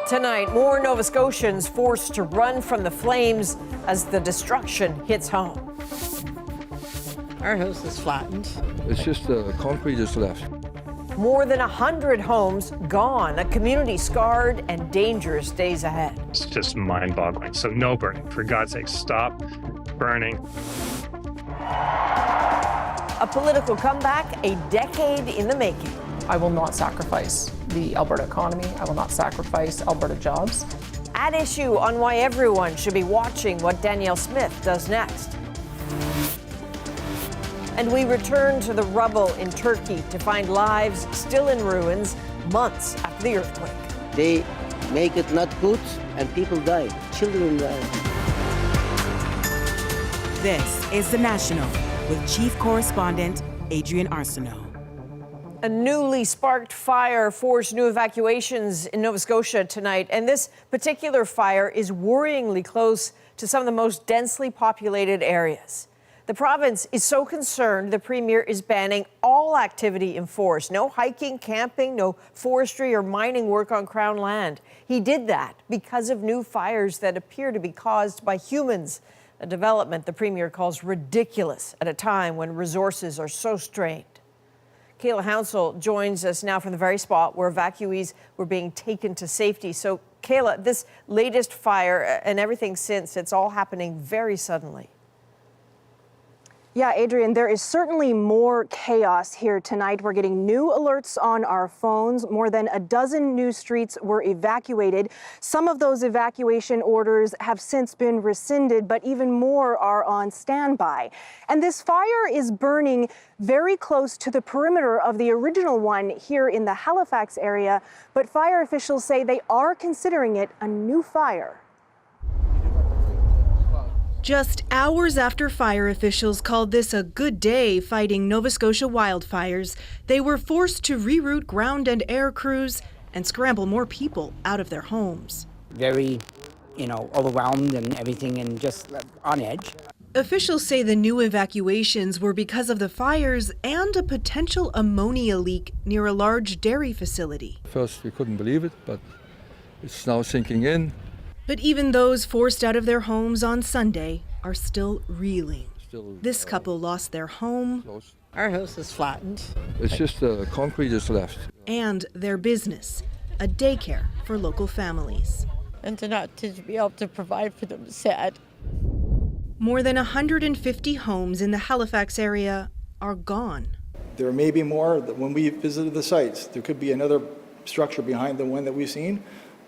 Tonight, more Nova Scotians forced to run from the flames as the destruction hits home. Our house is flattened. It's just concrete is left. More than 100 homes gone, a community scarred, and dangerous days ahead. It's just mind-boggling. So no burning. For God's sake, stop burning. A political comeback, a decade in the making. I will not sacrifice the Alberta economy. I will not sacrifice Alberta jobs. At issue on why everyone should be watching what Danielle Smith does next. And we return to the rubble in Turkey to find lives still in ruins months after the earthquake. They make it not good and people die, children die. This is The National with Chief Correspondent Adrian Arsenault. A newly sparked fire forced new evacuations in Nova Scotia tonight, and this particular fire is worryingly close to some of the most densely populated areas. The province is so concerned the Premier is banning all activity in forest. No hiking, camping, no forestry or mining work on Crown land. He did that because of new fires that appear to be caused by humans, a development the Premier calls ridiculous at a time when resources are so strained. Kayla Hounsell joins us now from the very spot where evacuees were being taken to safety. So, Kayla, this latest fire and everything since, it's all happening very suddenly. Yeah, Adrian, there is certainly more chaos here tonight. We're getting new alerts on our phones. More than a dozen new streets were evacuated. Some of those evacuation orders have since been rescinded, but even more are on standby. And this fire is burning very close to the perimeter of the original one here in the Halifax area, but fire officials say they are considering it a new fire. Just hours after fire officials called this a good day fighting Nova Scotia wildfires, they were forced to reroute ground and air crews and scramble more people out of their homes. Very, overwhelmed and everything and just on edge. Officials say the new evacuations were because of the fires and a potential ammonia leak near a large dairy facility. First, we couldn't believe it, but it's now sinking in. But even those forced out of their homes on Sunday are still reeling. This couple lost their home. Our house is flattened. It's just concrete is left. And their business, a daycare for local families. And to not to be able to provide for them is sad. More than 150 homes in the Halifax area are gone. There may be more. When we visited the sites, there could be another structure behind the one that we've seen.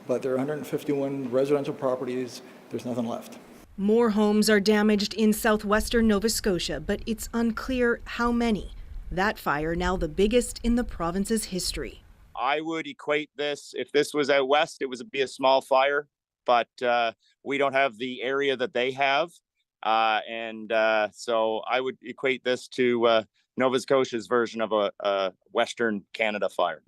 But there are 151 residential properties. There's nothing left. More homes are damaged in southwestern Nova Scotia, but it's unclear how many. That fire now the biggest in the province's history. I would equate this, if this was out west, it would be a small fire, but we don't have the area that they have. So I would equate this to Nova Scotia's version of a Western Canada fire.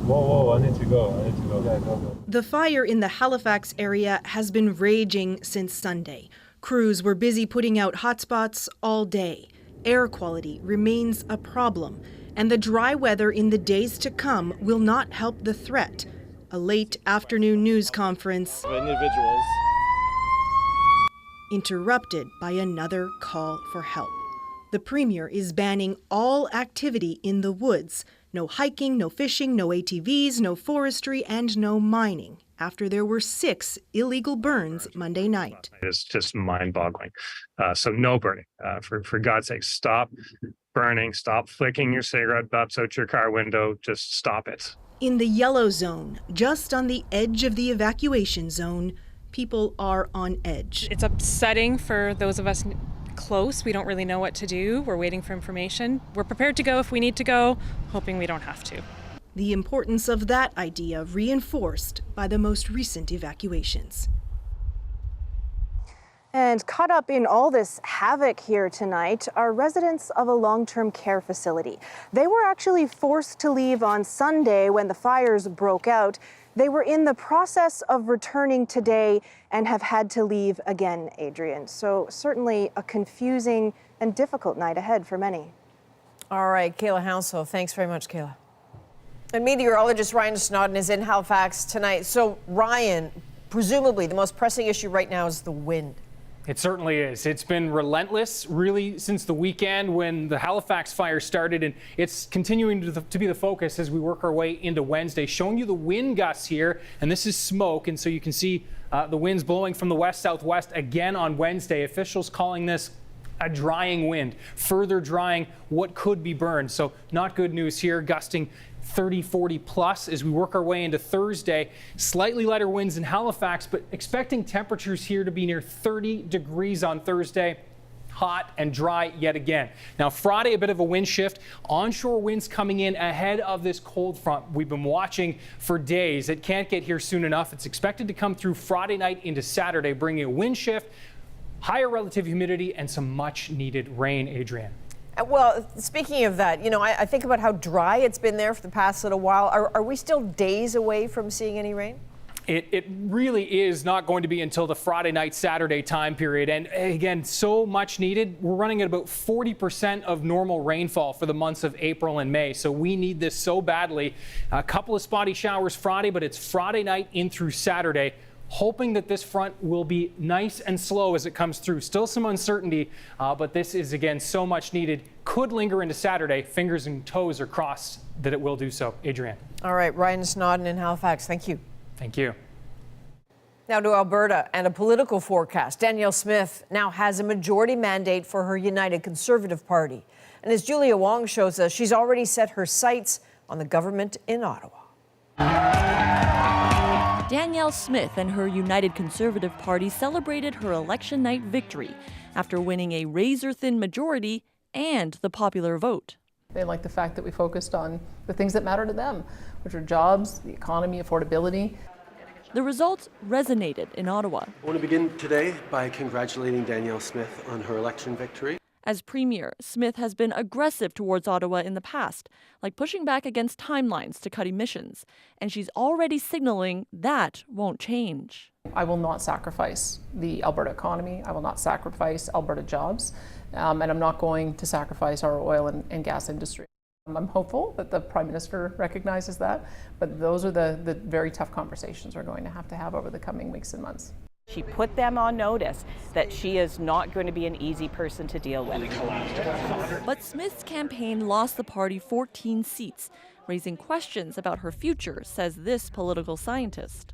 Whoa, I need to go. Go. The fire in the Halifax area has been raging since Sunday. Crews were busy putting out hotspots all day. Air quality remains a problem, and the dry weather in the days to come will not help the threat. A late afternoon news conference interrupted by another call for help. The Premier is banning all activity in the woods. No hiking, no fishing, no ATVs, no forestry, and no mining, after there were 6 illegal burns Monday night. It's just mind-boggling. So no burning. For God's sake, stop burning. Stop flicking your cigarette butts out your car window. Just stop it. In the yellow zone, just on the edge of the evacuation zone, people are on edge. It's upsetting for those of us close. We don't really know what to do. We're waiting for information. We're prepared to go if we need to go, hoping we don't have to. The importance of that idea reinforced by the most recent evacuations. And caught up in all this havoc here tonight are residents of a long-term care facility. They were actually forced to leave on Sunday when the fires broke out. They were in the process of returning today and have had to leave again, Adrian. So certainly a confusing and difficult night ahead for many. All right, Kayla Hounsell. Thanks very much, Kayla. And meteorologist Ryan Snodden is in Halifax tonight. So, Ryan, presumably the most pressing issue right now is the wind. It certainly is. It's been relentless, really, since the weekend when the Halifax fire started, and it's continuing to be the focus as we work our way into Wednesday. Showing you the wind gusts here, and this is smoke, and so you can see the winds blowing from the west-southwest again on Wednesday. Officials calling this a drying wind, further drying what could be burned. So not good news here, gusting 30, 40 plus as we work our way into Thursday. Slightly lighter winds in Halifax, but expecting temperatures here to be near 30 degrees on Thursday. Hot and dry yet again. Now Friday, a bit of a wind shift. Onshore winds coming in ahead of this cold front we've been watching for days. It can't get here soon enough. It's expected to come through Friday night into Saturday, bringing a wind shift, higher relative humidity, and some much needed rain, Adrienne. Well, speaking of that, you know, I think about how dry it's been there for the past little while. Are we still days away from seeing any rain? It really is not going to be until the Friday night, Saturday time period. And again, so much needed. We're running at about 40% of normal rainfall for the months of April and May. So we need this so badly. A couple of spotty showers Friday, but it's Friday night in through Saturday. Hoping that this front will be nice and slow as it comes through. Still some uncertainty, but this is, again, so much needed. Could linger into Saturday. Fingers and toes are crossed that it will do so. Adrienne. All right, Ryan Snodden in Halifax. Thank you. Thank you. Now to Alberta and a political forecast. Danielle Smith now has a majority mandate for her United Conservative Party. And as Julia Wong shows us, she's already set her sights on the government in Ottawa. Danielle Smith and her United Conservative Party celebrated her election night victory after winning a razor-thin majority and the popular vote. They like the fact that we focused on the things that matter to them, which are jobs, the economy, affordability. The results resonated in Ottawa. I want to begin today by congratulating Danielle Smith on her election victory. As Premier, Smith has been aggressive towards Ottawa in the past, like pushing back against timelines to cut emissions. And she's already signaling that won't change. I will not sacrifice the Alberta economy. I will not sacrifice Alberta jobs. And I'm not going to sacrifice our oil and gas industry. I'm hopeful that the Prime Minister recognizes that, but those are the very tough conversations we're going to have over the coming weeks and months. She put them on notice that she is not going to be an easy person to deal with. But Smith's campaign lost the party 14 seats, raising questions about her future, says this political scientist.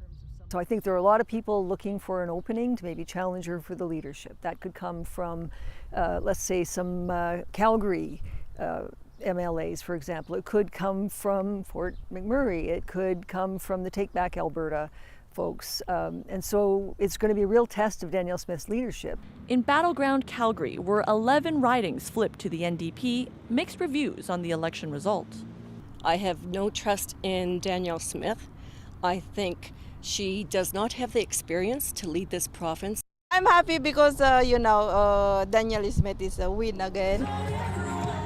So I think there are a lot of people looking for an opening to maybe challenge her for the leadership. That could come from, let's say, some Calgary MLAs, for example. It could come from Fort McMurray. It could come from the Take Back Alberta folks. And so it's going to be a real test of Danielle Smith's leadership. In battleground Calgary, where 11 ridings flipped to the NDP, mixed reviews on the election result. I have no trust in Danielle Smith. I think she does not have the experience to lead this province. I'm happy because, Danielle Smith is a win again.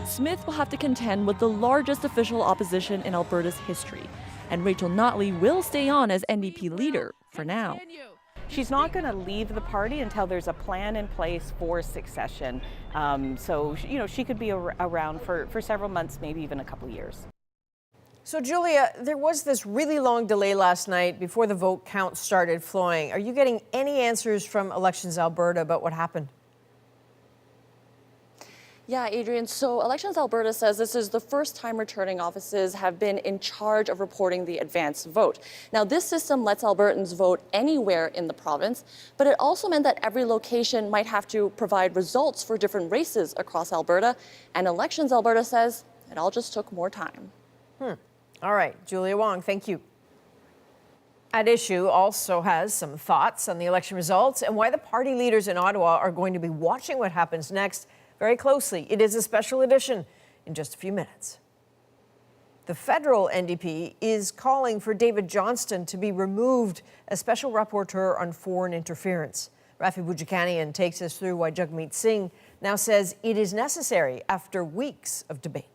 Smith will have to contend with the largest official opposition in Alberta's history. And Rachel Notley will stay on as NDP leader for now. She's not going to leave the party until there's a plan in place for succession. So, she could be around for several months, maybe even a couple of years. So, Julia, there was this really long delay last night before the vote count started flowing. Are you getting any answers from Elections Alberta about what happened? Yeah, Adrienne, so Elections Alberta says this is the first time returning offices have been in charge of reporting the advance vote. Now, this system lets Albertans vote anywhere in the province, but it also meant that every location might have to provide results for different races across Alberta, and Elections Alberta says it all just took more time. All right, Julia Wong, thank you. At Issue also has some thoughts on the election results and why the party leaders in Ottawa are going to be watching what happens next very closely. It is a special edition in just a few minutes. The federal NDP is calling for David Johnston to be removed as special rapporteur on foreign interference. Rafi Boudjikanian takes us through why Jagmeet Singh now says it is necessary after weeks of debate.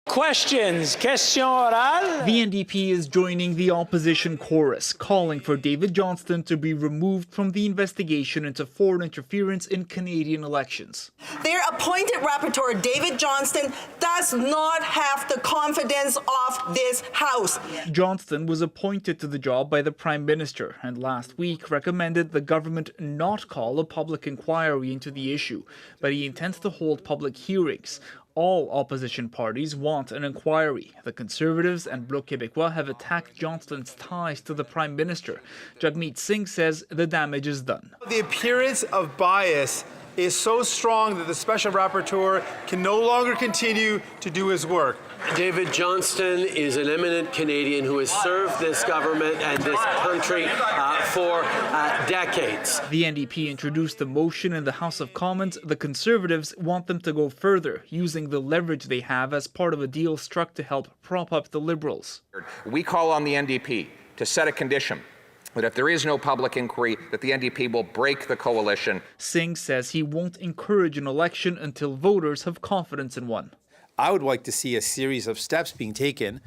Questions? Question orale? The NDP is joining the opposition chorus, calling for David Johnston to be removed from the investigation into foreign interference in Canadian elections. Their appointed rapporteur, David Johnston, does not have the confidence of this House. Johnston was appointed to the job by the Prime Minister and last week recommended the government not call a public inquiry into the issue, but he intends to hold public hearings. All opposition parties want an inquiry. The Conservatives and Bloc Québécois have attacked Johnston's ties to the Prime Minister. Jagmeet Singh says the damage is done. The appearance of bias is so strong that the Special Rapporteur can no longer continue to do his work. David Johnston is an eminent Canadian who has served this government and this country for decades. The NDP introduced the motion in the House of Commons. The Conservatives want them to go further, using the leverage they have as part of a deal struck to help prop up the Liberals. We call on the NDP to set a condition that if there is no public inquiry, that the NDP will break the coalition. Singh says he won't encourage an election until voters have confidence in one. I would like to see a series of steps being taken,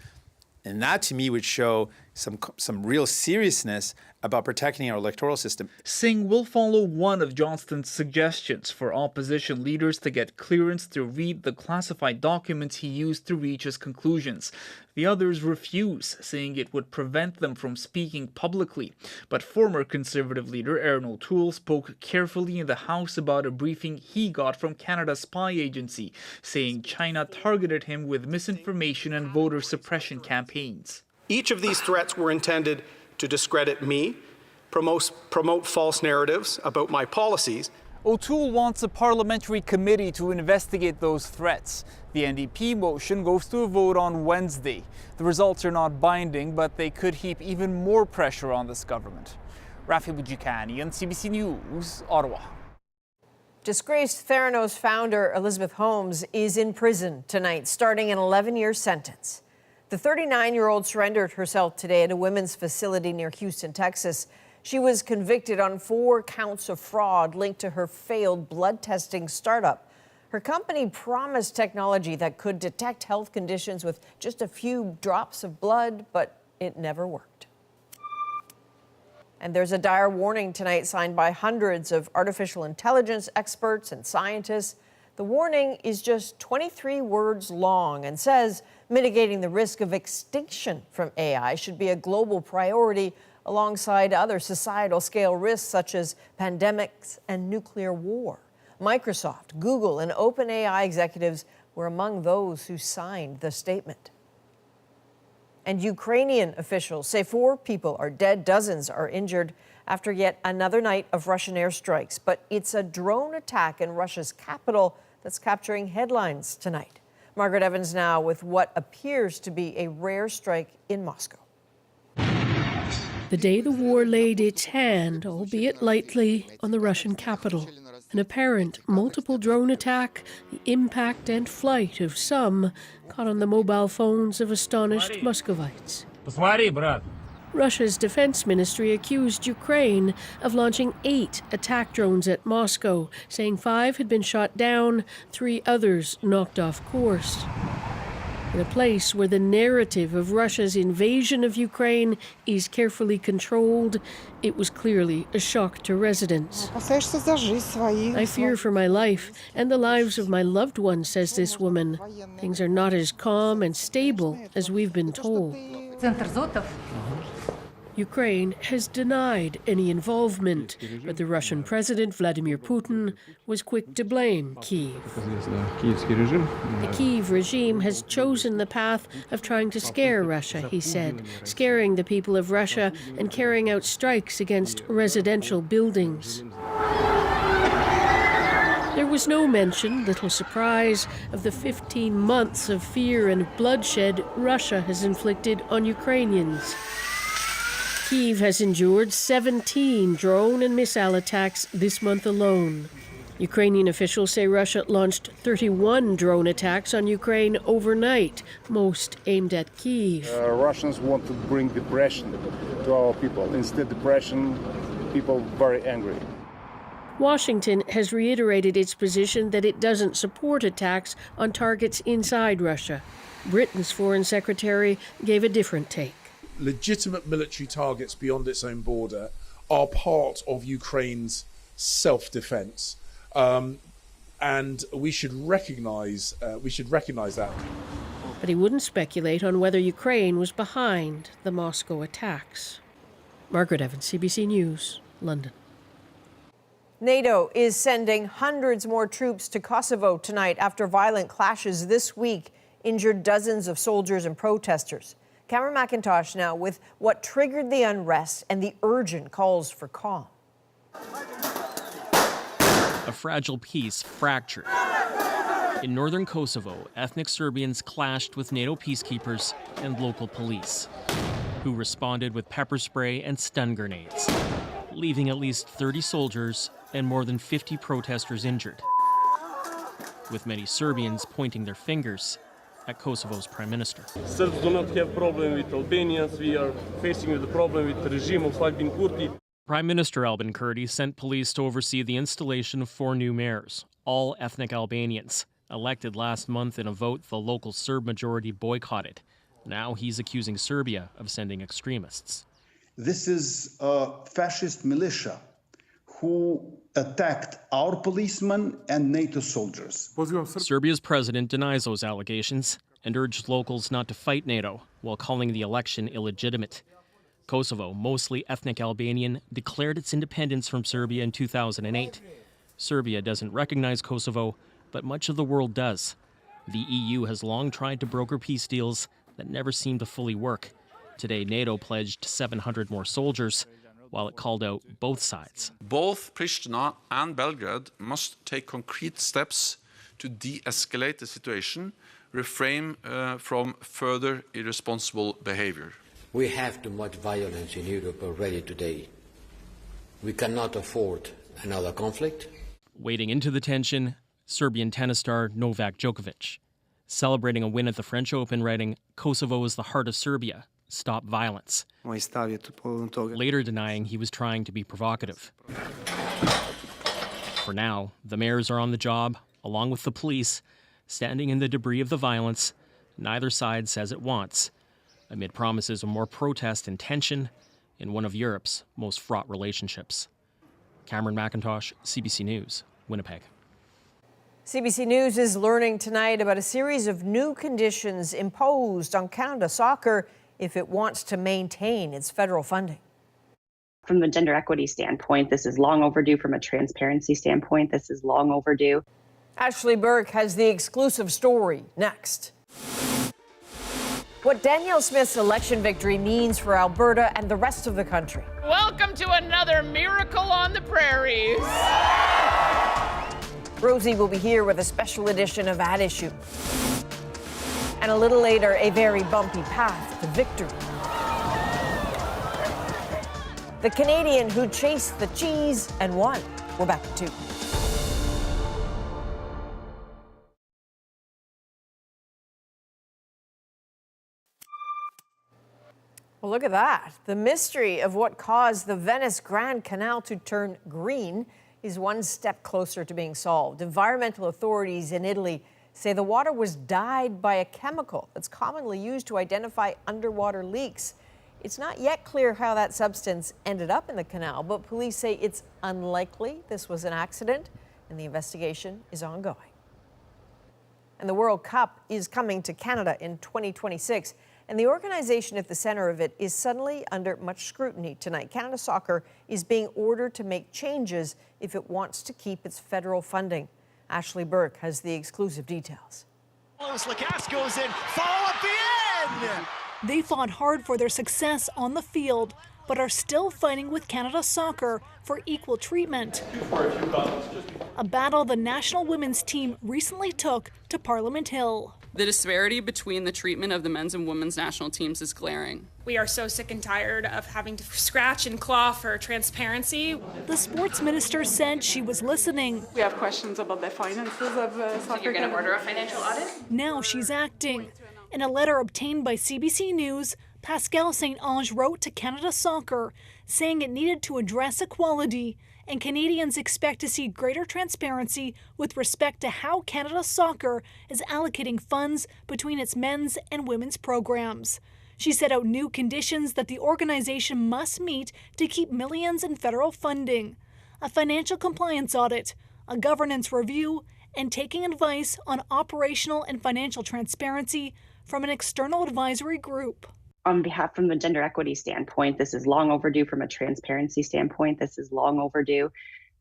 and that to me would show some real seriousness about protecting our electoral system. Singh will follow one of Johnston's suggestions for opposition leaders to get clearance to read the classified documents he used to reach his conclusions. The others refuse, saying it would prevent them from speaking publicly. But former Conservative leader Aaron O'Toole spoke carefully in the House about a briefing he got from Canada's spy agency, saying China targeted him with misinformation and voter suppression campaigns. Each of these threats were intended to discredit me, promote false narratives about my policies. O'Toole wants a parliamentary committee to investigate those threats. The NDP motion goes to a vote on Wednesday. The results are not binding, but they could heap even more pressure on this government. Rafi Bujikani on CBC News, Ottawa. Disgraced Theranos founder Elizabeth Holmes is in prison tonight, starting an 11-year sentence. The 39-year-old surrendered herself today at a women's facility near Houston, Texas. She was convicted on 4 counts of fraud linked to her failed blood testing startup. Her company promised technology that could detect health conditions with just a few drops of blood, but it never worked. And there's a dire warning tonight signed by hundreds of artificial intelligence experts and scientists. The warning is just 23 words long and says mitigating the risk of extinction from AI should be a global priority alongside other societal scale risks such as pandemics and nuclear war. Microsoft, Google, and OpenAI executives were among those who signed the statement. And Ukrainian officials say 4 people are dead, dozens are injured after yet another night of Russian airstrikes. But it's a drone attack in Russia's capital that's capturing headlines tonight. Margaret Evans now with what appears to be a rare strike in Moscow. The day the war laid its hand, albeit lightly, on the Russian capital. An apparent multiple drone attack, the impact and flight of some caught on the mobile phones of astonished Muscovites. Russia's defense ministry accused Ukraine of launching 8 attack drones at Moscow, saying 5 had been shot down, 3 others knocked off course. In a place where the narrative of Russia's invasion of Ukraine is carefully controlled, it was clearly a shock to residents. I fear for my life and the lives of my loved ones, says this woman. Things are not as calm and stable as we've been told. Ukraine has denied any involvement, but the Russian President Vladimir Putin was quick to blame Kyiv. The Kyiv regime has chosen the path of trying to scare Russia, he said, scaring the people of Russia and carrying out strikes against residential buildings. There was no mention, little surprise, of the 15 months of fear and bloodshed Russia has inflicted on Ukrainians. Kyiv has endured 17 drone and missile attacks this month alone. Ukrainian officials say Russia launched 31 drone attacks on Ukraine overnight, most aimed at Kyiv. Russians want to bring depression to our people. Instead depression, people very angry. Washington has reiterated its position that it doesn't support attacks on targets inside Russia. Britain's Foreign Secretary gave a different take. Legitimate military targets beyond its own border are part of Ukraine's self-defense, and we should recognize that. But he wouldn't speculate on whether Ukraine was behind the Moscow attacks. Margaret Evans, CBC News, London. NATO is sending hundreds more troops to Kosovo tonight after violent clashes this week injured dozens of soldiers and protesters. Cameron McIntosh now with what triggered the unrest and the urgent calls for calm. A fragile peace fractured. In northern Kosovo, ethnic Serbians clashed with NATO peacekeepers and local police, who responded with pepper spray and stun grenades, leaving at least 30 soldiers and more than 50 protesters injured, with many Serbians pointing their fingers at Kosovo's prime minister. Serbs do not have problem with Albanians. We are facing with the problem with the regime of Albin Kurti. Prime Minister Albin Kurti sent police to oversee the installation of 4 new mayors, all ethnic Albanians, elected last month in a vote the local Serb majority boycotted. Now he's accusing Serbia of sending extremists. This is a fascist militia who attacked our policemen and NATO soldiers. Serbia's president denies those allegations and urged locals not to fight NATO while calling the election illegitimate. Kosovo, mostly ethnic Albanian, declared its independence from Serbia in 2008. Serbia doesn't recognize Kosovo, but much of the world does. The EU has long tried to broker peace deals that never seem to fully work. Today, NATO pledged 700 more soldiers, while it called out both sides. Both Pristina and Belgrade must take concrete steps to de-escalate the situation, refrain from further irresponsible behavior. We have too much violence in Europe already today. We cannot afford another conflict. Wading into the tension, Serbian tennis star Novak Djokovic, celebrating a win at the French Open, writing, "Kosovo is the heart of Serbia. Stop violence." Later denying he was trying to be provocative. For now, the mayors are on the job, along with the police, standing in the debris of the violence neither side says it wants, amid promises of more protest and tension in one of Europe's most fraught relationships. Cameron McIntosh, CBC News, Winnipeg. CBC News is learning tonight about a series of new conditions imposed on Canada Soccer if it wants to maintain its federal funding. From a gender equity standpoint, this is long overdue. From a transparency standpoint, this is long overdue. Ashley Burke has the exclusive story next. What Danielle Smith's election victory means for Alberta and the rest of the country. Welcome to another miracle on the prairies. Rosie will be here with a special edition of At Issue. And a little later, a very bumpy path to victory. The Canadian who chased the cheese and won. We're back at 2. Well, look at that. The mystery of what caused the Venice Grand Canal to turn green is one step closer to being solved. Environmental authorities in Italy say the water was dyed by a chemical that's commonly used to identify underwater leaks. It's not yet clear how that substance ended up in the canal, but police say it's unlikely this was an accident, and the investigation is ongoing. And the World Cup is coming to Canada in 2026, and the organization at the center of it is suddenly under much scrutiny tonight. Canada Soccer is being ordered to make changes if it wants to keep its federal funding. Ashley Burke has the exclusive details. Lacasse goes in, follow up the end! They fought hard for their success on the field, but are still fighting with Canada Soccer for equal treatment. A battle the national women's team recently took to Parliament Hill. The disparity between the treatment of the men's and women's national teams is glaring. We are so sick and tired of having to scratch and claw for transparency. The sports minister said she was listening. We have questions about the finances of soccer. So you're going to order a financial audit? Now she's acting. In a letter obtained by CBC News, Pascal St. Ange wrote to Canada Soccer, saying it needed to address equality, and Canadians expect to see greater transparency with respect to how Canada Soccer is allocating funds between its men's and women's programs. She set out new conditions that the organization must meet to keep millions in federal funding, a financial compliance audit, a governance review, and taking advice on operational and financial transparency from an external advisory group. On behalf from the gender equity standpoint, this is long overdue. From a transparency standpoint, this is long overdue.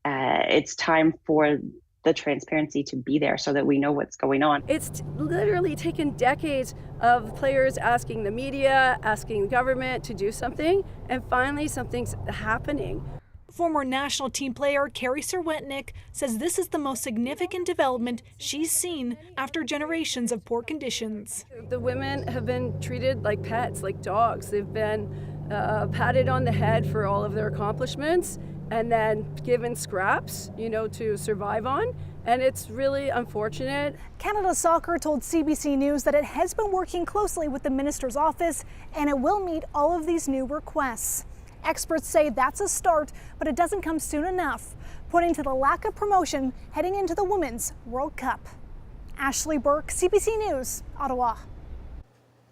It's time for the transparency to be there so that we know what's going on. It's literally taken decades of players asking the media, asking the government to do something, and finally something's happening. Former national team player Carrie Serwetnik says this is the most significant development she's seen after generations of poor conditions. The women have been treated like pets, like dogs. They've been patted on the head for all of their accomplishments and then given scraps, to survive on. And it's really unfortunate. Canada Soccer told CBC News that it has been working closely with the minister's office and it will meet all of these new requests. Experts say that's a start, but it doesn't come soon enough, pointing to the lack of promotion heading into the Women's World Cup. Ashley Burke, CBC News, Ottawa.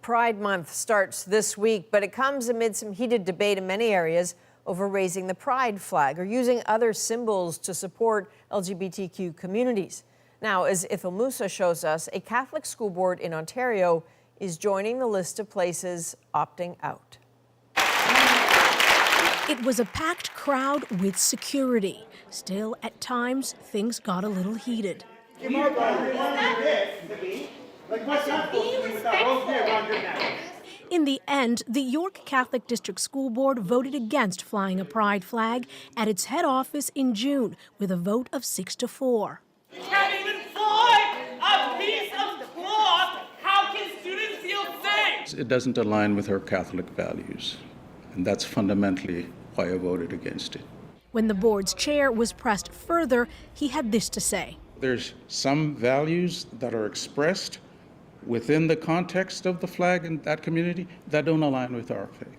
Pride Month starts this week, but it comes amid some heated debate in many areas over raising the pride flag or using other symbols to support LGBTQ communities. Now, as Ithil Musa shows us, a Catholic school board in Ontario is joining the list of places opting out. It was a packed crowd with security. Still, at times, things got a little heated. In the end, the York Catholic District School Board voted against flying a pride flag at its head office in June with a vote of 6-4. You can't even fly a piece of cloth. How can students feel safe? It doesn't align with our Catholic values, and that's fundamentally why I voted against it. When the board's chair was pressed further, he had this to say. There's some values that are expressed within the context of the flag in that community that don't align with our faith.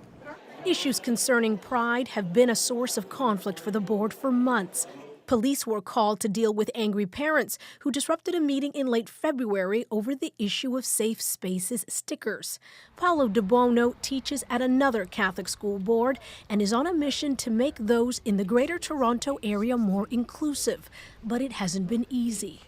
Issues concerning pride have been a source of conflict for the board for months. Police were called to deal with angry parents who disrupted a meeting in late February over the issue of safe spaces stickers. Paulo De Buono teaches at another Catholic school board and is on a mission to make those in the Greater Toronto area more inclusive. But it hasn't been easy.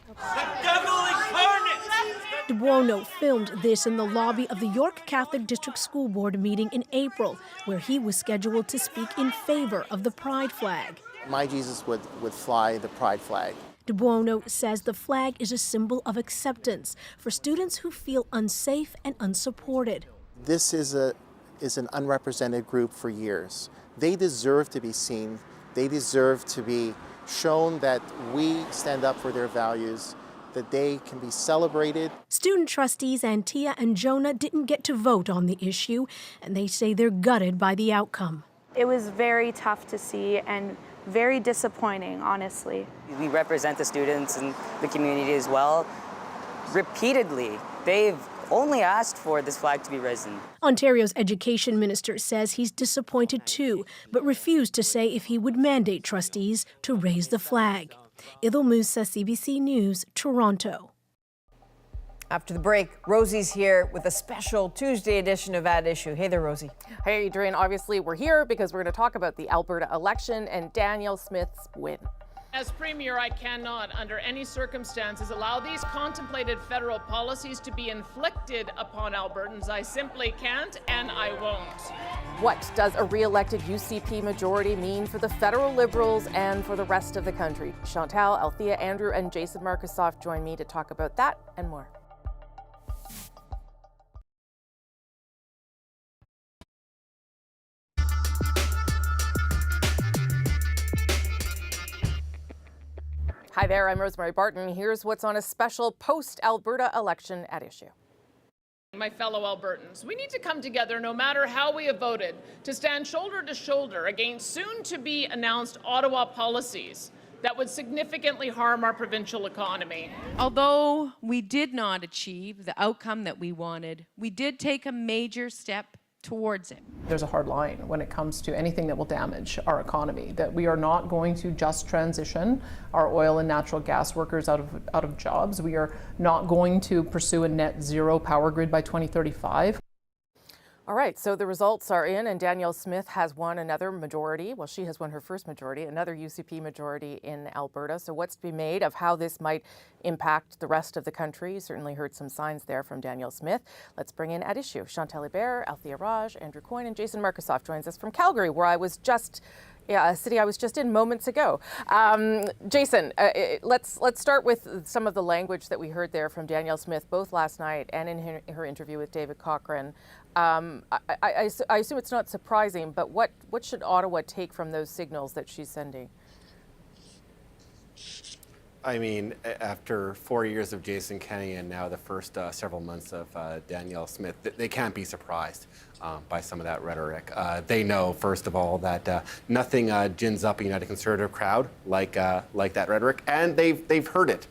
De Buono filmed this in the lobby of the York Catholic District School Board meeting in April, where he was scheduled to speak in favor of the pride flag. My Jesus would fly the pride flag. De Buono says the flag is a symbol of acceptance for students who feel unsafe and unsupported. This is an unrepresented group for years. They deserve to be seen. They deserve to be shown that we stand up for their values, that they can be celebrated. Student trustees Antia and Jonah didn't get to vote on the issue, and they say they're gutted by the outcome. It was very tough to see and very disappointing, honestly. We represent the students and the community as well. Repeatedly, they've only asked for this flag to be risen. Ontario's education minister says he's disappointed too, but refused to say if he would mandate trustees to raise the flag. Ithil Musa, CBC News, Toronto. After the break, Rosie's here with a special Tuesday edition of At Issue. Hey there, Rosie. Hey, Adrian. Obviously, we're here because we're going to talk about the Alberta election and Danielle Smith's win. As Premier, I cannot, under any circumstances, allow these contemplated federal policies to be inflicted upon Albertans. I simply can't, and I won't. What does a re-elected UCP majority mean for the federal Liberals and for the rest of the country? Chantal, Althea, Andrew, and Jason Markusoff join me to talk about that and more. Hi there, I'm Rosemary Barton. Here's what's on a special post-Alberta election At Issue. My fellow Albertans, we need to come together no matter how we have voted to stand shoulder to shoulder against soon-to-be announced Ottawa policies that would significantly harm our provincial economy. Although we did not achieve the outcome that we wanted, we did take a major step towards it. There's a hard line when it comes to anything that will damage our economy, that we are not going to just transition our oil and natural gas workers out of jobs. We are not going to pursue a net zero power grid by 2035. All right, so the results are in, and Danielle Smith has won another majority. Well, she has won her first majority, another UCP majority in Alberta. So what's to be made of how this might impact the rest of the country? You certainly heard some signs there from Danielle Smith. Let's bring in at issue Chantal Hébert, Althea Raj, Andrew Coyne, and Jason Markusoff joins us from Calgary, where I was just a city I was just in moments ago. Jason, let's start with some of the language that we heard there from Danielle Smith, both last night and in her interview with David Cochrane. I assume it's not surprising, but what should Ottawa take from those signals that she's sending? I mean, after 4 years of Jason Kenney and now the first several months of Danielle Smith, they can't be surprised by some of that rhetoric. They know, first of all, that nothing gins up a United Conservative crowd like that rhetoric, and they've heard it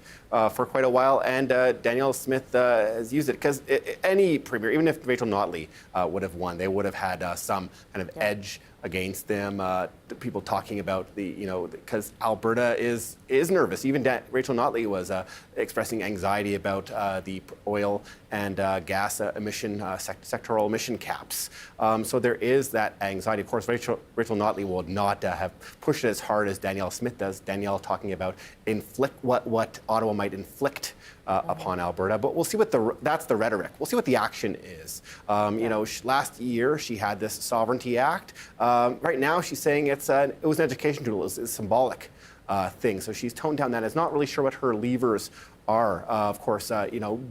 for quite a while, and Danielle Smith has used it, because any premier, even if Rachel Notley would have won, they would have had some kind of edge against them. People talking about because Alberta is nervous. Even Rachel Notley was expressing anxiety about the oil and gas emission, sectoral emission caps. So there is that anxiety. Of course, Rachel Notley will not have pushed it as hard as Danielle Smith does. Danielle talking about what Ottawa might inflict upon Alberta, but we'll see that's the rhetoric. We'll see what the action is. Last year she had this Sovereignty Act. Right now she's saying it was an education tool, it's a symbolic thing. So she's toned down that. It's not really sure what her levers are. Of course,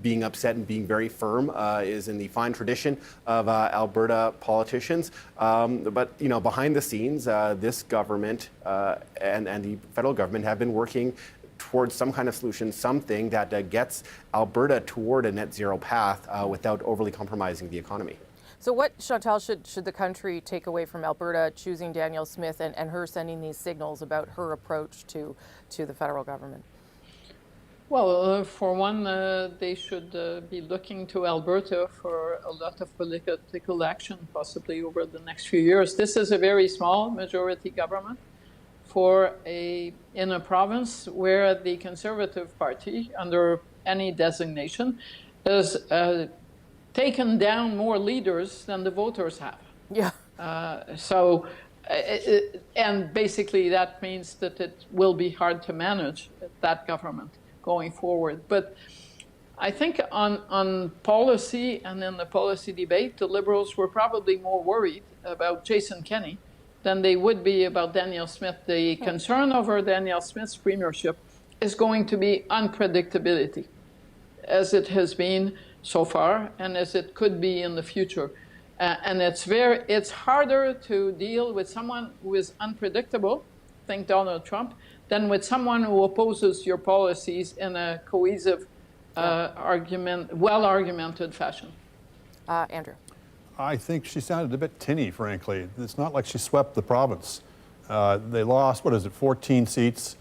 being upset and being very firm is in the fine tradition of Alberta politicians. But behind the scenes, this government and the federal government have been working towards some kind of solution, something that gets Alberta toward a net zero path without overly compromising the economy. So what, Chantal, should the country take away from Alberta choosing Danielle Smith and her sending these signals about her approach to the federal government? Well, for one, they should be looking to Alberta for a lot of political action, possibly over the next few years. This is a very small majority government in a province where the Conservative Party, under any designation, has taken down more leaders than the voters have. Yeah. And basically that means that it will be hard to manage that government going forward. But I think on policy and in the policy debate, the Liberals were probably more worried about Jason Kenney than they would be about Danielle Smith. The concern over Danielle Smith's premiership is going to be unpredictability, as it has been so far and as it could be in the future. And it's harder to deal with someone who is unpredictable, think Donald Trump, than with someone who opposes your policies in a cohesive, well-argumented fashion. Andrew. I think she sounded a bit tinny, frankly. It's not like she swept the province. They lost, 14 seats.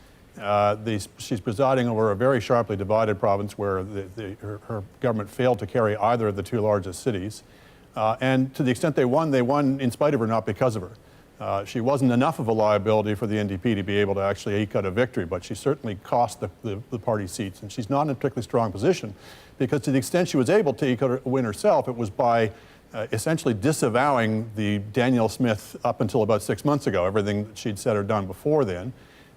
She's presiding over a very sharply divided province where her government failed to carry either of the two largest cities. And to the extent they won in spite of her, not because of her. She wasn't enough of a liability for the NDP to be able to actually eke out a victory, but she certainly cost the party seats. And she's not in a particularly strong position because to the extent she was able to eke out a win herself, it was by essentially disavowing the Danielle Smith up until about 6 months ago, everything that she'd said or done before then.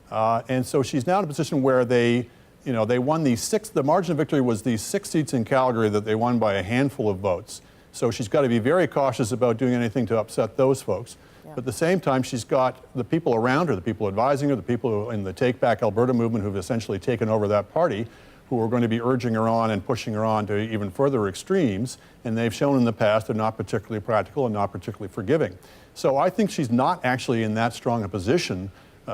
And so she's now in a position where they won the margin of victory was these 6 seats in Calgary that they won by a handful of votes. So she's got to be very cautious about doing anything to upset those folks. Yeah. But at the same time, she's got the people around her, the people advising her, the people in the Take Back Alberta movement who've essentially taken over that party, who are going to be urging her on and pushing her on to even further extremes. And they've shown in the past they're not particularly practical and not particularly forgiving. So I think she's not actually in that strong a position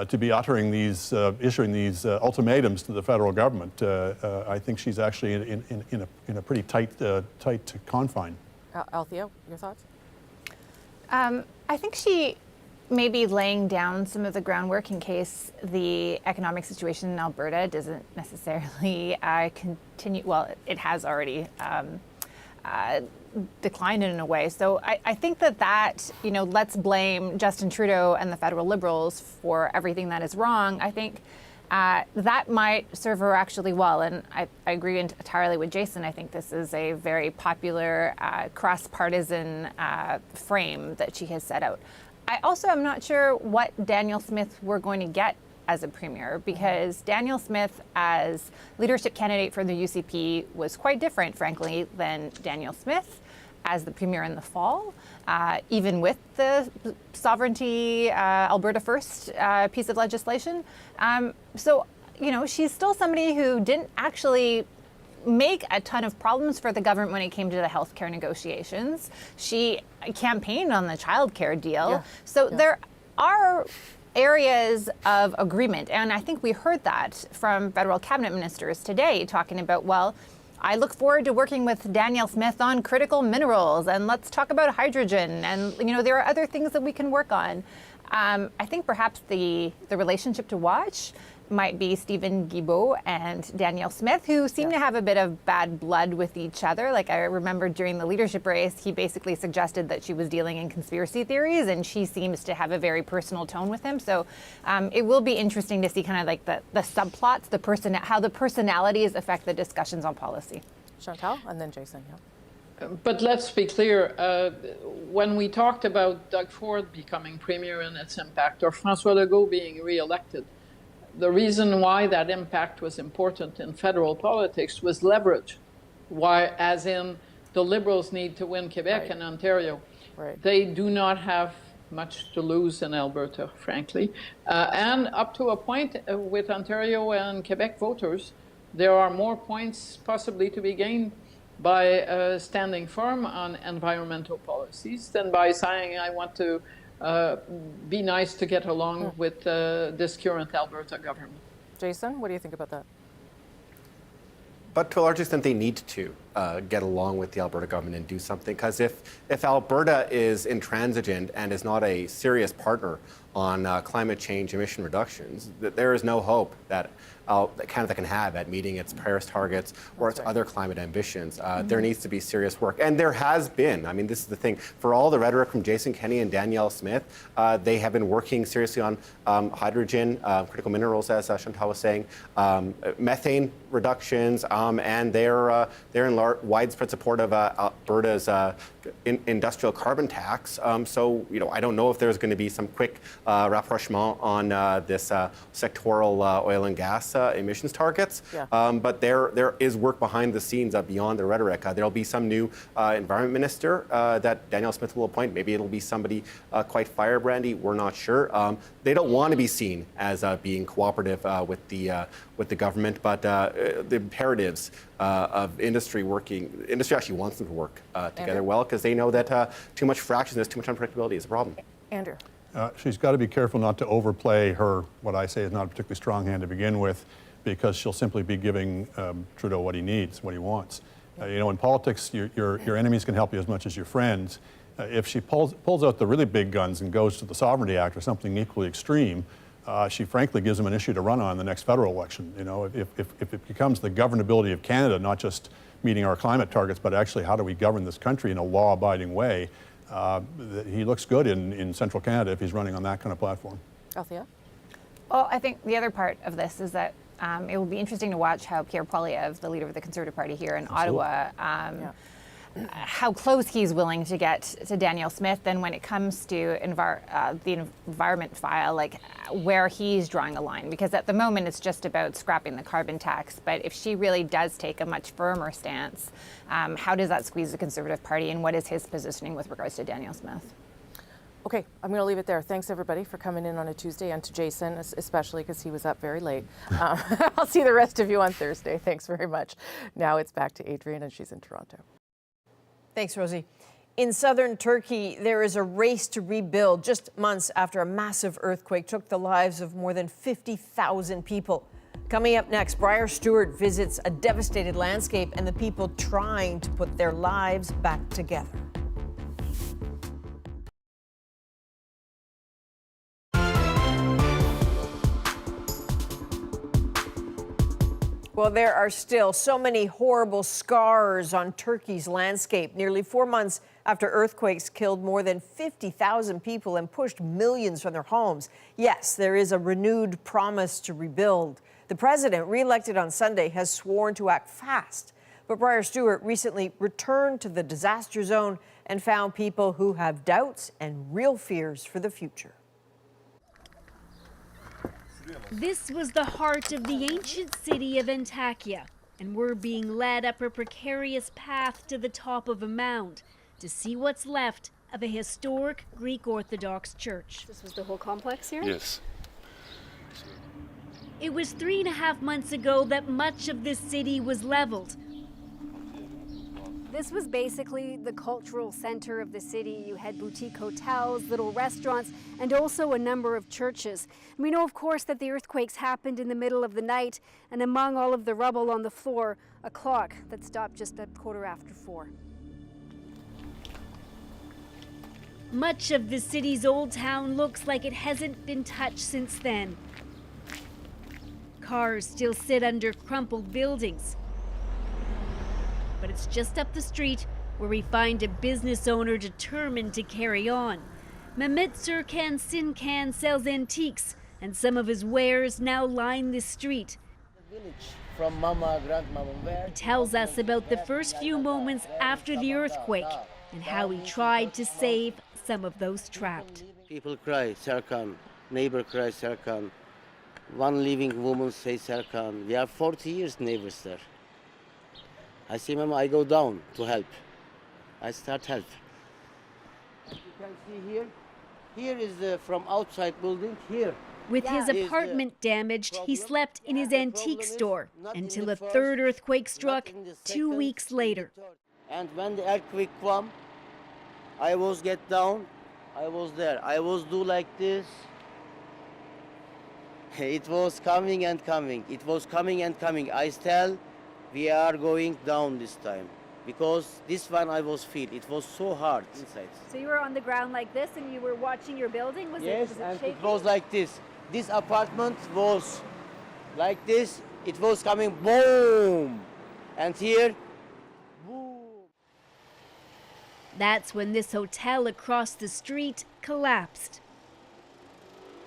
to be issuing these ultimatums to the federal government. I think she's actually in a pretty tight confine. Althea, your thoughts? I think she may be laying down some of the groundwork in case the economic situation in Alberta doesn't necessarily continue. Well, it has already declined in a way. So I think that, let's blame Justin Trudeau and the federal Liberals for everything that is wrong. I think that might serve her actually well. And I agree entirely with Jason. I think this is a very popular cross-partisan frame that she has set out. I also am not sure what Danielle Smith we're going to get as a premier, because Danielle Smith as leadership candidate for the UCP was quite different, frankly, than Danielle Smith as the premier in the fall, even with the Sovereignty Alberta First piece of legislation. So, she's still somebody who didn't actually make a ton of problems for the government when it came to the healthcare negotiations. She campaigned on the childcare deal. Yeah. So there are areas of agreement. And I think we heard that from federal cabinet ministers today, talking about, well, I look forward to working with Danielle Smith on critical minerals, and let's talk about hydrogen. And, there are other things that we can work on. I think perhaps the relationship to watch might be Stephen Guilbeault and Danielle Smith, who seem to have a bit of bad blood with each other. Like, I remember during the leadership race, he basically suggested that she was dealing in conspiracy theories, and she seems to have a very personal tone with him. So it will be interesting to see kind of like the subplots, how the personalities affect the discussions on policy. Chantal, and then Jason. Yeah. But let's be clear, when we talked about Doug Ford becoming premier and its impact, or François Legault being re-elected, the reason why that impact was important in federal politics was leverage. Why, as in, the Liberals need to win Quebec and Ontario. Right. They do not have much to lose in Alberta, frankly. And up to a point with Ontario and Quebec voters, there are more points possibly to be gained by standing firm on environmental policies than by saying, I want to be nice to get along with this current Alberta government. Jason, what do you think about that? But to a large extent, they need to get along with the Alberta government and do something. Because if Alberta is intransigent and is not a serious partner on climate change emission reductions, there is no hope that Canada can have at meeting its Paris targets or its other climate ambitions. There needs to be serious work. And there has been. I mean, this is the thing. For all the rhetoric from Jason Kenney and Danielle Smith, they have been working seriously on hydrogen, critical minerals, as Chantal was saying, methane reductions, and they're in widespread support of Alberta's industrial carbon tax. So, I don't know if there's going to be some quick rapprochement on this sectoral oil and gas emissions targets. Yeah. But there is work behind the scenes beyond the rhetoric. There'll be some new environment minister that Danielle Smith will appoint. Maybe it'll be somebody quite firebrandy. We're not sure. They don't want to be seen as being cooperative with the government, but the imperatives of industry actually wants them to work together well, because they know that too much fractiousness, too much unpredictability is a problem. Andrew. She's got to be careful not to overplay her, what I say is not a particularly strong hand to begin with, because she'll simply be giving Trudeau what he needs, what he wants. In politics, your enemies can help you as much as your friends. If she pulls out the really big guns and goes to the Sovereignty Act or something equally extreme, she frankly gives him an issue to run on in the next federal election. If it becomes the governability of Canada, not just meeting our climate targets, but actually how do we govern this country in a law-abiding way, he looks good in central Canada if he's running on that kind of platform. Althea? Well, I think the other part of this is that it will be interesting to watch how Pierre Poilievre, the leader of the Conservative Party here in Ottawa, how close he's willing to get to Danielle Smith, and when it comes to the environment file, like where he's drawing a line. Because at the moment, it's just about scrapping the carbon tax. But if she really does take a much firmer stance, how does that squeeze the Conservative Party, and what is his positioning with regards to Danielle Smith? Okay, I'm going to leave it there. Thanks, everybody, for coming in on a Tuesday, and to Jason, especially because he was up very late. I'll see the rest of you on Thursday. Thanks very much. Now it's back to Adrienne, and she's in Toronto. Thanks, Rosie. In southern Turkey, there is a race to rebuild just months after a massive earthquake took the lives of more than 50,000 people. Coming up next, Briar Stewart visits a devastated landscape and the people trying to put their lives back together. Well, there are still so many horrible scars on Turkey's landscape. Nearly 4 months after earthquakes killed more than 50,000 people and pushed millions from their homes. Yes, there is a renewed promise to rebuild. The president, re-elected on Sunday, has sworn to act fast. But Briar Stewart recently returned to the disaster zone and found people who have doubts and real fears for the future. This was the heart of the ancient city of Antakya, and we're being led up a precarious path to the top of a mound to see what's left of a historic Greek Orthodox church. This was the whole complex here? Yes. It was 3.5 months ago that much of this city was leveled. This was basically the cultural center of the city. You had boutique hotels, little restaurants, and also a number of churches. And we know, of course, that the earthquakes happened in the middle of the night, and among all of the rubble on the floor, a clock that stopped just at 4:15. Much of the city's old town looks like it hasn't been touched since then. Cars still sit under crumpled buildings. But it's just up the street where we find a business owner determined to carry on. Mehmet Sirkan Sinkan sells antiques, and some of his wares now line this street. From mama, grandmama, He tells us about the first few moments after the earthquake and how he tried to save some of those trapped. People cry, Serkan. Neighbor cries, Serkan. One living woman says, Serkan. We are 40 years neighbors there. I say, Mama, I go down to help. I start help. You can see here. Here is from outside building, here. With his apartment damaged, he slept in his antique store until a third earthquake struck 2 weeks later. And when the earthquake came, I was get down, I was there. I was do like this. It was coming and coming. It was coming and coming. I tell, we are going down this time. Because this one I was feel, it was so hard inside. So you were on the ground like this and you were watching your building? Was yes, it and shaking? It was like this. This apartment was like this. It was coming boom. And here, boom. That's when this hotel across the street collapsed.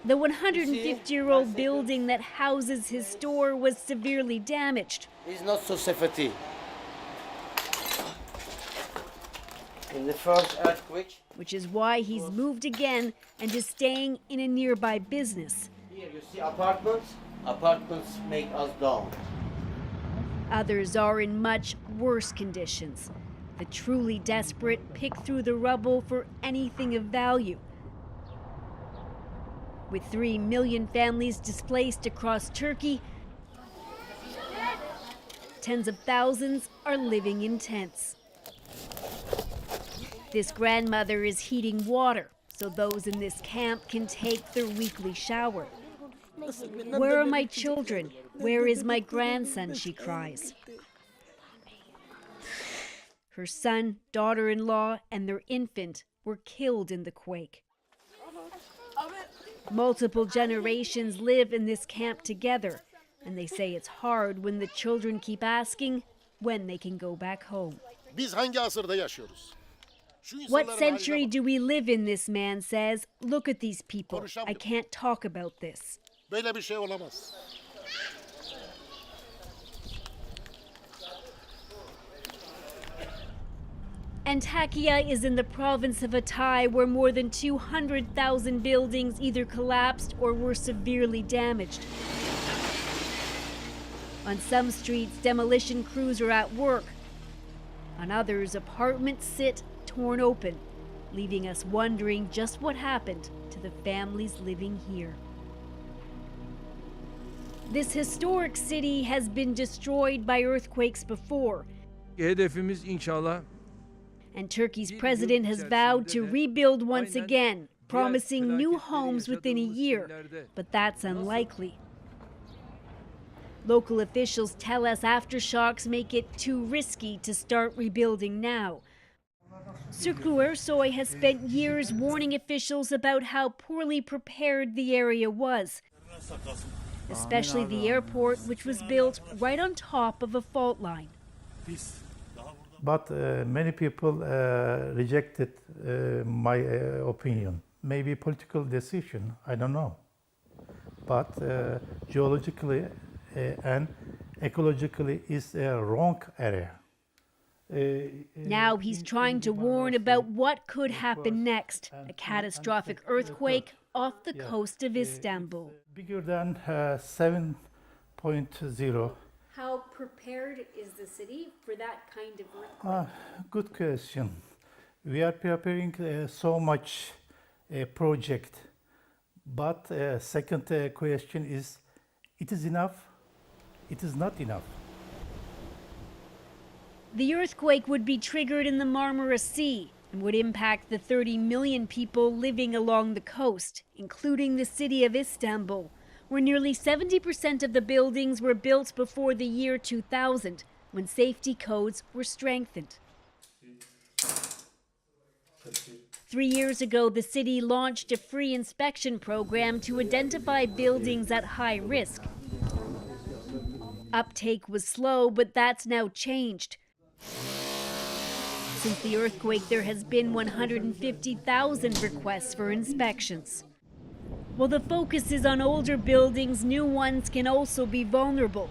The 150-year-old building that houses his store was severely damaged. It's not so safety. In the first earthquake. Which is why he's moved again and is staying in a nearby business. Here you see apartments. Apartments make us down. Others are in much worse conditions. The truly desperate pick through the rubble for anything of value. With 3 million families displaced across Turkey, tens of thousands are living in tents. This grandmother is heating water so those in this camp can take their weekly shower. Where are my children? Where is my grandson? She cries. Her son, daughter-in-law, and their infant were killed in the quake. Multiple generations live in this camp together, and they say it's hard when the children keep asking when they can go back home. What century do we live in, this man says. Look at these people. I can't talk about this. Antakya is in the province of Hatay, where more than 200,000 buildings either collapsed or were severely damaged. On some streets, demolition crews are at work. On others, apartments sit torn open, leaving us wondering just what happened to the families living here. This historic city has been destroyed by earthquakes before. Hedefimiz inşallah. And Turkey's president has vowed to rebuild once again, promising new homes within a year, but that's unlikely. Local officials tell us aftershocks make it too risky to start rebuilding now. Sirku Ersoy has spent years warning officials about how poorly prepared the area was. especially the airport, which was built right on top of a fault line. But many people rejected my opinion. Maybe political decision, I don't know. But geologically and ecologically is a wrong area. Now he's trying to warn about what could happen next, a catastrophic earthquake off the coast of Istanbul. Bigger than 7.0. How prepared is the city for that kind of earthquake? Good question. We are preparing so much project, but second question is, it is enough? It is not enough. The earthquake would be triggered in the Marmara Sea and would impact the 30 million people living along the coast, including the city of Istanbul, where nearly 70% of the buildings were built before the year 2000, when safety codes were strengthened. 3 years ago, the city launched a free inspection program to identify buildings at high risk. Uptake was slow, but that's now changed. Since the earthquake, there has been 150,000 requests for inspections. While the focus is on older buildings, new ones can also be vulnerable.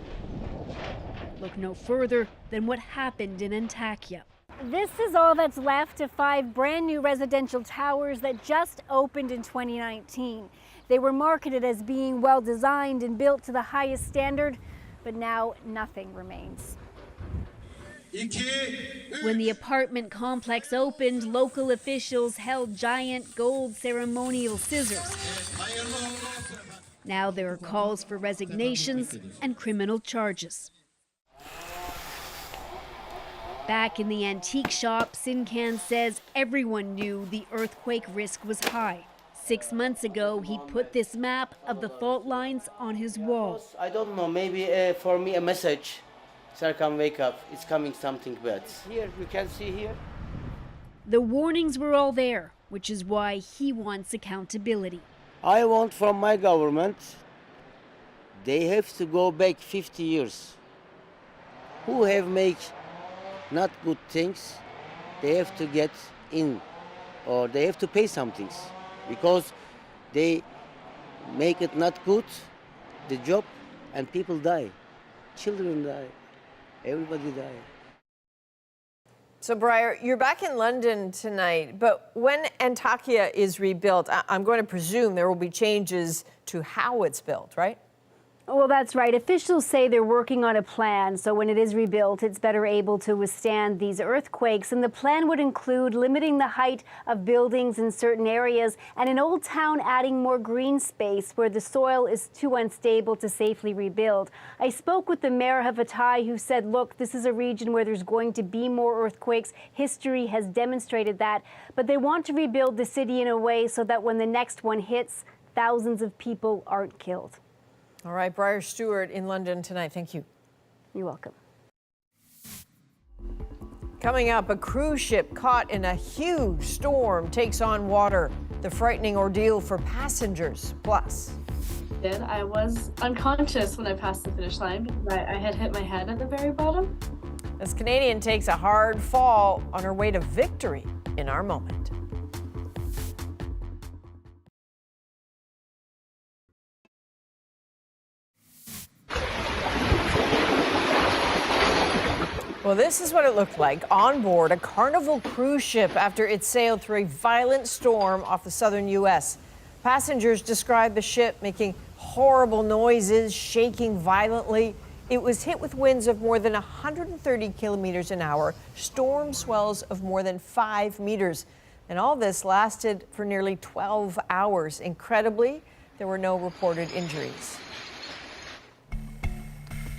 Look no further than what happened in Antakya. This is all that's left of 5 brand new residential towers that just opened in 2019. They were marketed as being well designed and built to the highest standard, but now nothing remains. When the apartment complex opened, local officials held giant gold ceremonial scissors. Now there are calls for resignations and criminal charges. Back in the antique shop, Sinkan says everyone knew the earthquake risk was high. 6 months ago, he put this map of the fault lines on his wall. I don't know, maybe for me a message. Serkan, wake up, it's coming something bad. Here, you can see here. The warnings were all there, which is why he wants accountability. I want from my government, they have to go back 50 years. Who have made not good things, they have to get in, or they have to pay some things. Because they make it not good, the job, and people die. Children die. Everybody die. So, Briar, you're back in London tonight, but when Antakya is rebuilt, I'm going to presume there will be changes to how it's built, right? Well, that's right. Officials say they're working on a plan, so when it is rebuilt, it's better able to withstand these earthquakes. And the plan would include limiting the height of buildings in certain areas, and in Old Town adding more green space where the soil is too unstable to safely rebuild. I spoke with the mayor of Hatay, who said, look, this is a region where there's going to be more earthquakes. History has demonstrated that, but they want to rebuild the city in a way so that when the next one hits, thousands of people aren't killed. All right, Briar Stewart in London tonight. Thank you. You're welcome. Coming up, a cruise ship caught in a huge storm takes on water. The frightening ordeal for passengers. Plus, I was unconscious when I passed the finish line because I had hit my head at the very bottom. this Canadian takes a hard fall on her way to victory in our moment. Well, this is what it looked like on board a Carnival cruise ship after it sailed through a violent storm off the southern U.S. Passengers described the ship making horrible noises, shaking violently. It was hit with winds of more than 130 kilometers an hour, storm swells of more than 5 meters. And all this lasted for nearly 12 hours. Incredibly, there were no reported injuries.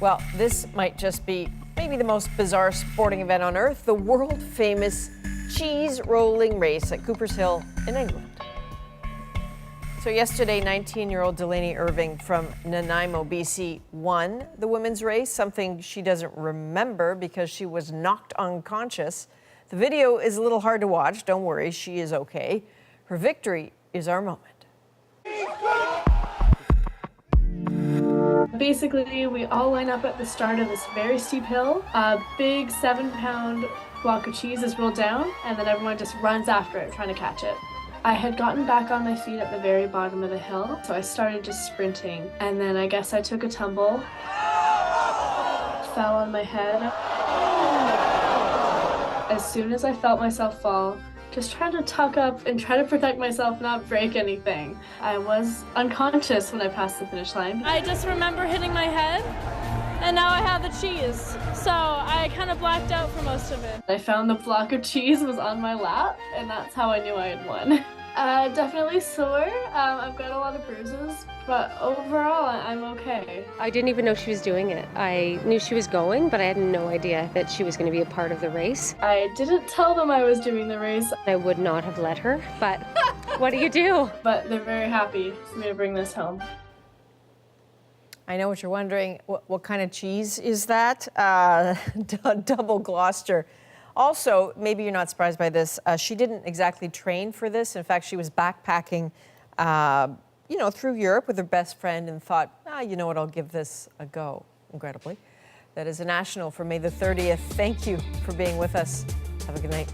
Well, this might just be maybe the most bizarre sporting event on earth, the world-famous cheese rolling race at Coopers Hill in England. So yesterday, 19-year-old Delaney Irving from Nanaimo, BC, won the women's race, something she doesn't remember because she was knocked unconscious. The video is a little hard to watch. Don't worry, she is okay. Her victory is our moment. Basically, we all line up at the start of this very steep hill. A big 7-pound block of cheese is rolled down, and then everyone just runs after it, trying to catch it. I had gotten back on my feet at the very bottom of the hill, so I started just sprinting. And then I guess I took a tumble, fell on my head. As soon as I felt myself fall, just trying to tuck up and try to protect myself, not break anything. I was unconscious when I passed the finish line. I just remember hitting my head, and now I have the cheese. So I kind of blacked out for most of it. I found the block of cheese was on my lap, and that's how I knew I had won. Definitely sore. I've got a lot of bruises, but overall, I'm okay. I didn't even know she was doing it. I knew she was going, but I had no idea that she was going to be a part of the race. I didn't tell them I was doing the race. I would not have let her, but what do you do? But they're very happy for me to bring this home. I know what you're wondering. What kind of cheese is that? Double Gloucester. Also, maybe you're not surprised by this, she didn't exactly train for this. In fact, she was backpacking, through Europe with her best friend and thought, you know what, I'll give this a go, incredibly. That is a national for May the 30th. Thank you for being with us. Have a good night.